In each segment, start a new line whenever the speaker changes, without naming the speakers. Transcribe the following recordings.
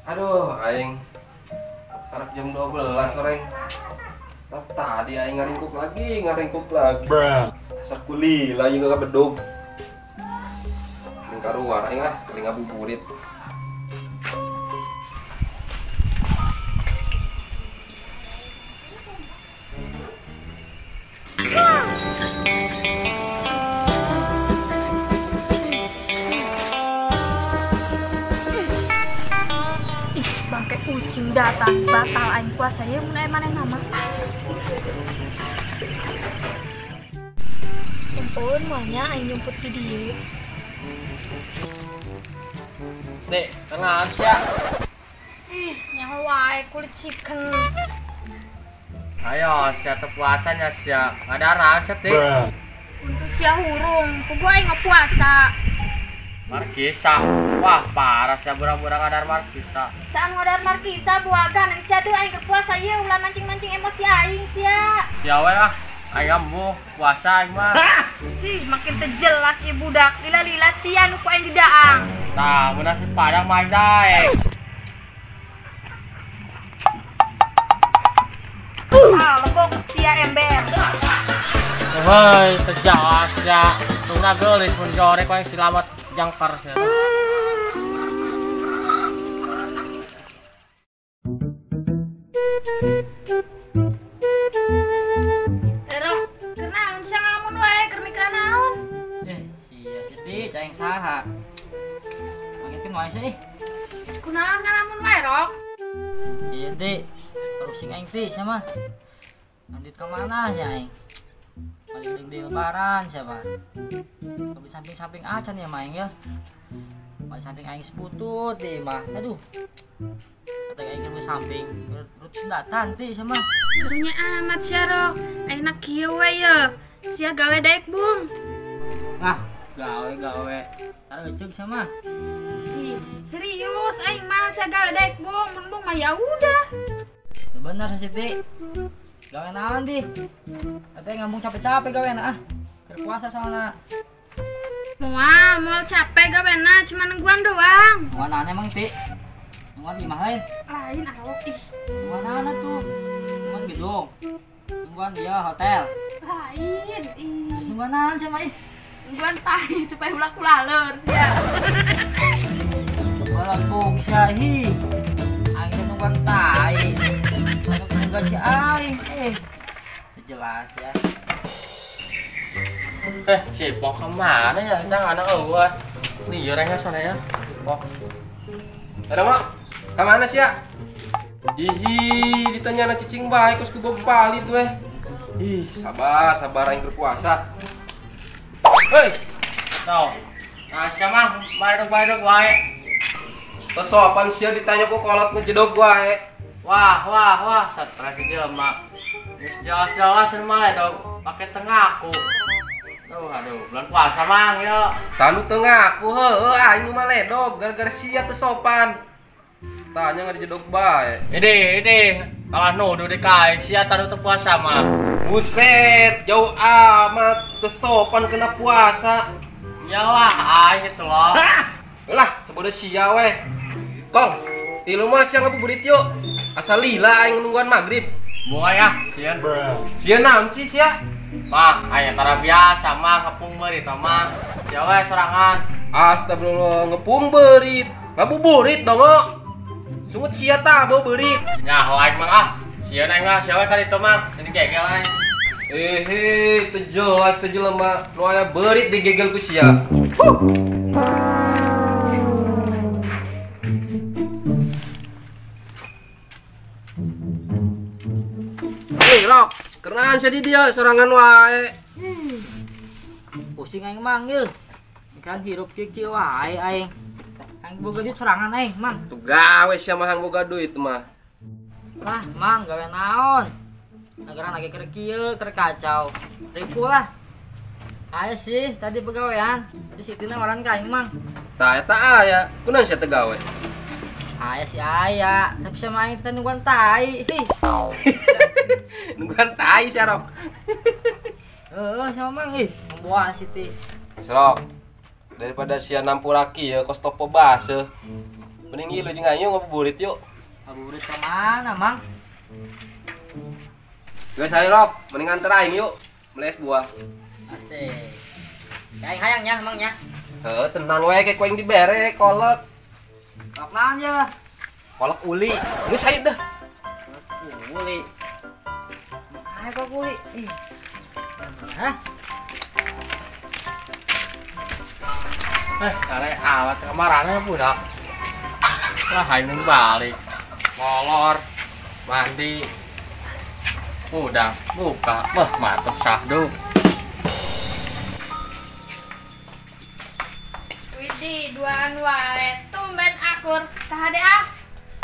Aduh, aing harap jam 12 sore. Tadi aing ngaringkuk lagi. Asal kulila aing gak bedog. Ning karuar aing sekali ngabuburit.
Bangke kucing datang batal aing puasa ya mun aya maneh nama. Ampun moalnya aing nyumput di dieu.
Dek, tenang sia.
Nyaho wae kulit chicken.
Ayo, sia teu puasanya sia. Ngadaran sia teh.
Untuk sia hurung, kudu aing puasa.
Markisa. Wah, parah sia burang-burang ngadar markisa.
Saan ngodar markisa buagan yang sia teu aing keur puasa ieu ulah mancing-mancing emosi aing sia.
Sia we ah. Aing mah puasa aing mah.
Makin teu jelas ieu budak. Lila-lila sia nu ku aing didaang.
Tah, mun nasi padang main daek.
Lebok sia ember.
Hei, tejawas ya. Tungna geulis mun jorek we selamat jangkar sia.
Kenaon sia ngalamun wae keur mikir naon?
Sia Siti caing saha. Makin wae sih.
Kunaon ngalamun wae rok?
Iya, Dik. Rusing aing teh sama. Andit ke mana nya aing? Paling di lebaran siapa? Ke samping-samping acan ya maing ya. Paling samping aing seputut di mah. Aduh. Kata aing ke samping, rut sendatan teh sama.
Karunya amat sia rok. Ayeuna kieu we ye. Sia gawe daek bung.
Nah, gawe. Tara ngecek sama.
Serius aing mah sia gawe daek bung. Mun bung mah ya udah.
Bener Siti. Gawe naon di? Katanya ngambung capek-capek gawe na ah. Keur puasa soalna.
Moal capek gawena cuma nungguan doang.
Mana emang ti? Nungguan di mah lain.
Lain awok ih.
Mana tuh? Nungguan gedung. Nungguan dia hotel.
Lain ih.
Terus nungguan naon sama ih?
Nungguan tai supaya ulah kulaleur sia.
Walaupun sahi. Aing nungguan tai. Nungguan si aing. Jelas ya.
Si Pok kemana ya? Jangan anak eueuh. Nih orangnya sana ya. Pok.
Ada mak? Kemana sih ya? Hihi, ditanya na cicing baik kos kubog palit weh. Ih, sabar aing keur puasa. Hei,
Tuh. Nah, siapa baik wae.
kesopan sia ditanya kok kolot ngejedog wae.
Wah, stres jelema. Geus jelas-jelas mah dong pakai tengaku. Aduh, bulan puasa mang ya.
Tanu teu ngaku heueuh aing mah ledog gara-gara sia teu sopan. Tanya ngajedog bae.
Ide, kalah nuduh deh kai, sia tanu teu puasa mah.
Buset, jauh amat teu sopan kena puasa.
Iyalah, aing itu loh.
Lah, sebodo sia weh. Kong, ilu mah sia ngabuburit yuk. Asal lila aing nungguan maghrib.
Bunga ya, sieun.
Sia naon sih sia?
Mah, aya tara biasa mah ngepung beurit mah. Ya we sorangan.
Astagfirullah, ngepung beurit. Ngabuburit dong, oh. Sungut sia tabo beurit.
Nyaho aing mah ah. Sieun aing mah sia we ka ditu mah, jadi gegel aing.
Teu jelas teu jelema nu aya beurit digegel ku sia. Rok, kerenaan sia di dia sorangan wae.
Pusing aing mang ye. Kan hirup kieu wae aing. Aing boga duit sorangan aing, Mang.
Tuh gawe sia mah boga duit mah.
Lah, Mang, gawe naon? Negara lagi keur kieu, keur kacau. Ribu lah. Aya sih tadi pegawean. Di sitina waran ka aing, Mang.
Tah eta aya, kunaon sia teu gawe?
Aya sih aya, tapi sama aing kita nungguan tai.
Nungguan tai sia Rok.
Sama Mang membawa Siti.
Serok. Daripada sia nampuraki ya kos topo base. Mending ieu jeung ayo ngabuburit yuk.
Ngabuburit ke mana, Mang?
Geus ayo Rok, mending anter aing yuk. Beli es buah.
Asik. Ya aing hayang nya, Mang nya.
Heuh, tenang we kayak kuing dibere kolek.
Kok naon ya?
Kolek uli. Geus ayo dah.
Uli. Ayo kok uli. Ih. Hah?
Kare alat kamarana budak. Lah hayu balik. Molor, mandi. Udah buka. Wah, mantep sahdu.
Widih, duaan wae. Tumben akur. Tahade ah.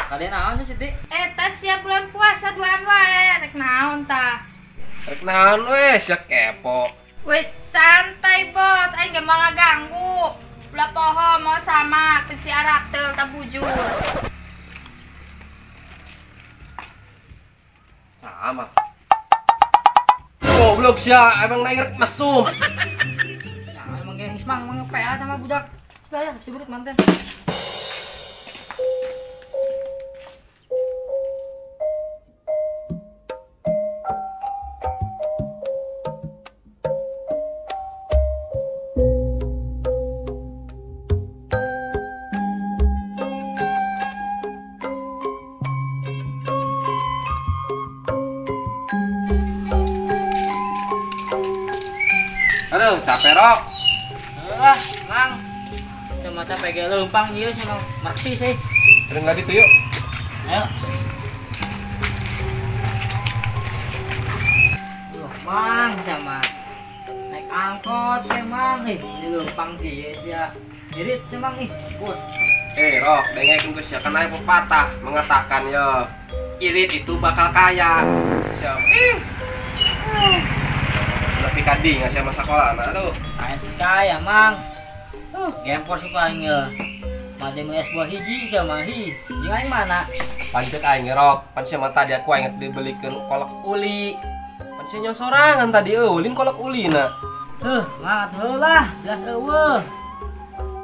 Kalian naon sih, Siti?
Eta siap bulan puasa duaan wae. Rek naon tah?
Rek naon we, sia kepo.
Wes santai bos, aing gak mau ngaganggu. Ulah poho mau sama, si aratel tak bujur.
Sama. Goblok sia, emang naik rek mesum.
Ya emang gengis Mang, Mang PA sama budak. Sedaya si burit manten.
Aduh, capek Rok.
Lah, Mang. Sama capek ge leumpang ieu sih Mang. Merti sih.
Sering lagi tuh yuk.
Ayo. Loh, Mang sama naik angkot sih Mang. Ih, di leumpang kieu sia. Irit sih Mang ih. Ikut.
Rok, dengekin gue sia kan aya pepatah mengatakan ya, irit itu bakal kaya. Siap. Tapi kadi nggak sih masa sekolah, nah aduh.
Kayak sekaya Mang. Gempor sih paling ya. Made mu es buah hiji sama hi. Jeung aing mana?
Pancet aing Rok, pan sia mah tadi aku inget dibelikeun kolak uli. Pan sia nya sorangan tadi ulin kolak ulina.
Mang atuh lah, jelas eueuh.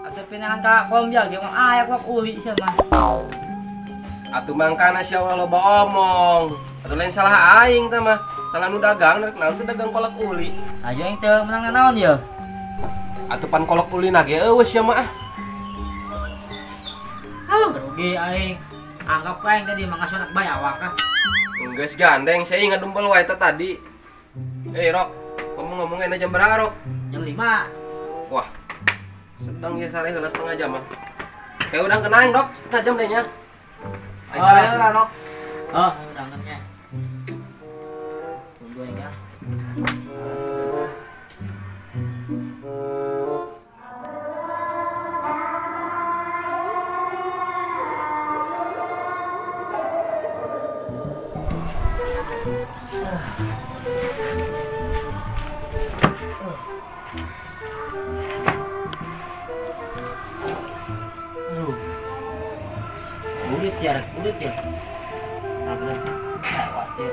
Atuh pinangan ka komjal jeung aya kolak uli sia mah.
Atuh mangkana sia ulah loba omong. Atuh lain salah aing teh mah. Salah nu dagang, nanti dagang kolak uli.
Aja yang teu menang naon ya?
Atuh pan kolak uli nage eueus sia mah.
Rugi aing. Anggap aing tadi mangasun anak bayi awak kah?
Geus gandeng, saya ingat dumpel wae tadi. Rok, ngomong-ngomongin jam berapa Rok?
Jam 5.
Wah, sedang ya sare heula setengah jam mah. Kayak udang kena aing Rok, setengah jam deh nya. Aing sare heula Rok.
Oh, udangannya. Tunggu aing ya. Ulit ya. Sabar. Lewat ya.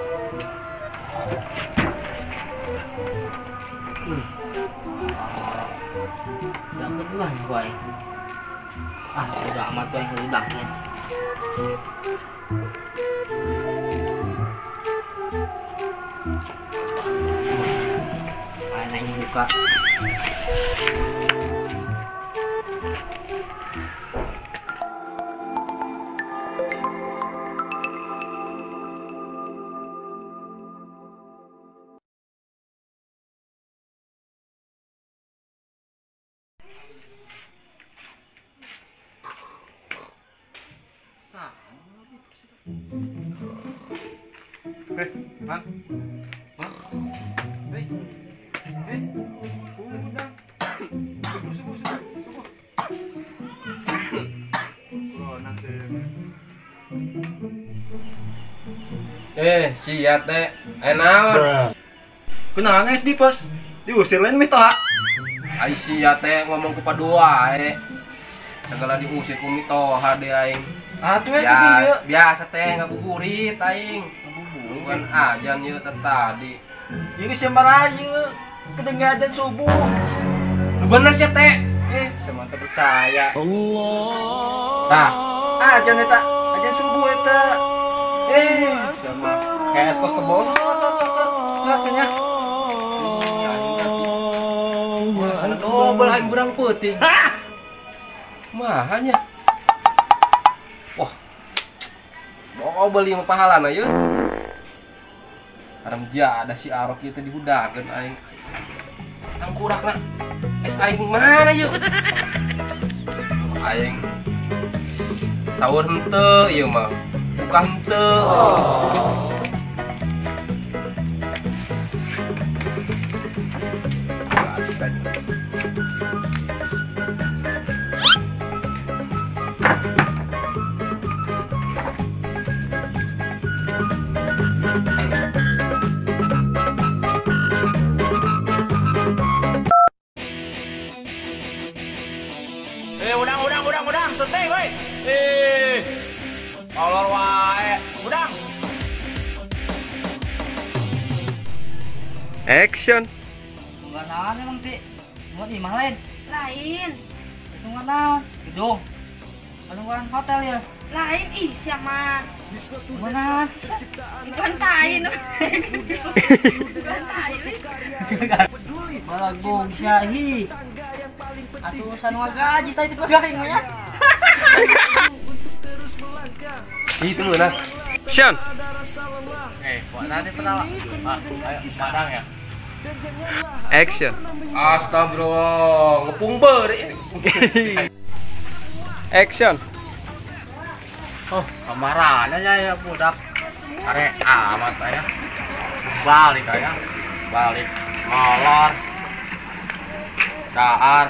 Yang kedua nih boy. Udah amat tuh yang kelibangnya. Nanya buka.
Mang. Udang. Subuh.
Sia teh. Naon?
Kunaon SD pos? Diusir lain mitoha.
Ai sia teh ngomong ku padua segala diusir ku mitoha deui aing.
Atuh ya
biasa teh ngabuburit aing. Bukan ajan ieu teh tadi.
Ini sembaraya kedengar ajan subuh.
Bener sih teh.
Semantap percaya.
Allah.
Nah, ajan eta, ajan subuh eta. Sama kayak kos ke bawah. Cenah.
Wah, sana double aing berang peuting. Mahanya. Wah. Double lima pahalana yeuh. Arem jada si Arok ieu teh dihudakeun aing. Angkurakna. Es aing mana yuk? Aing sahur henteu ieu mah. Buka henteu.
Udang, seteng woi. Molor wae. Udang.
Action.
Tungguan naon emang ti? Mau imah lain?
Lain.
Tungguan naon? Gedung. Tungguan hotel ya?
Lain ih siapa?
Tungguan naon?
Gantain. Gantain.
Balagong siya hi. Atuh sanu gaji tadi tipe garing mah ya.
Itu lu nah. Action.
Buat nanti pertama. Ayo, padang ya.
Action. Astagfirullah, ngepung beuri. Action.
Oh, kamaran aja ya budak. Are amat aya. Balik aya. Balik. Molor. Daar.